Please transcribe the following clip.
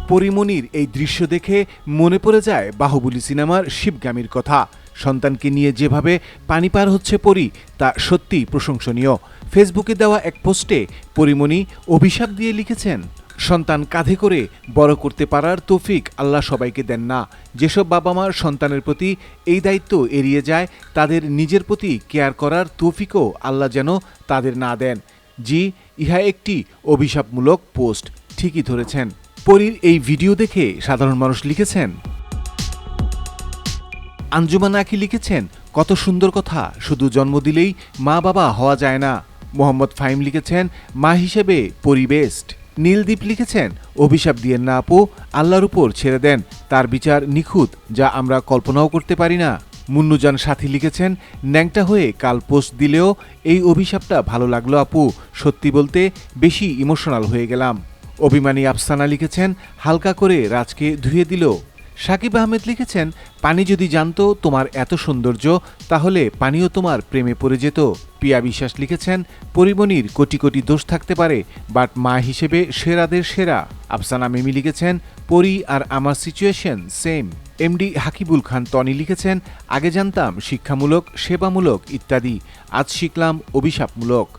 পরিমণির এই দৃশ্য দেখে মনে পড়ে যায় বাহুবলী সিনেমার শিবগামীর কথা। সন্তানকে নিয়ে যেভাবে পানি পার হচ্ছে পরি তা সত্যিই প্রশংসনীয়। ফেসবুকে দেওয়া এক পোস্টে পরিমণি অভিশাপ দিয়ে লিখেছেন, সন্তান কাঁধে করে বড় করতে পারার তৌফিক আল্লাহ সবাইকে দেন না। যেসব বাবা মার সন্তানের প্রতি এই দায়িত্ব এড়িয়ে যায়, তাদের নিজের প্রতি কেয়ার করার তৌফিকও আল্লাহ যেন তাদের না দেন। জি, ইহা একটি অভিশাপমূলক পোস্ট। ঠিকই ধরেছেন। পরীর এই ভিডিও দেখে সাধারণ মানুষ লিখেছেন, আঞ্জুমান আখি লিখেছেন, কত সুন্দর কথা, শুধু জন্ম দিলেই মা বাবা হওয়া যায় না। মোহাম্মদ ফাহিম লিখেছেন, মা হিসেবে পরি বেস্ট। নীলদীপ লিখেছেন, অভিশাপ দিয়েন না আপু, আল্লাহর উপর ছেড়ে দেন, তার বিচার নিখুঁত, যা আমরা কল্পনাও করতে পারি না। মুন্নুজান সাথী লিখেছেন, ন্যাংটা হয়ে কাল পোস্ট দিলেও এই অভিশাপটা ভালো লাগলো আপু, সত্যি বলতে বেশি ইমোশনাল হয়ে গেলাম। অভিমানী আফসানা লিখেছেন, হালকা করে রাজকে ধুয়ে দিল। সাকিব আহমেদ লিখেছেন, পানি যদি জানতো তোমার এত সৌন্দর্য, তাহলে পানিও তোমার প্রেমে পড়ে যেত। পিয়া বিশ্বাস লিখেছেন, পরিমণির কোটি কোটি দোষ থাকতে পারে, বাট মা হিসেবে সেরাদের সেরা। আফসানা মিমি লিখেছেন, পরি আর আমার সিচুয়েশন সেম। এমডি হাকিবুল খান টনি লিখেছেন, আগে জানতাম শিক্ষামূলক, সেবামূলক ইত্যাদি, আজ শিখলাম অভিশাপমূলক।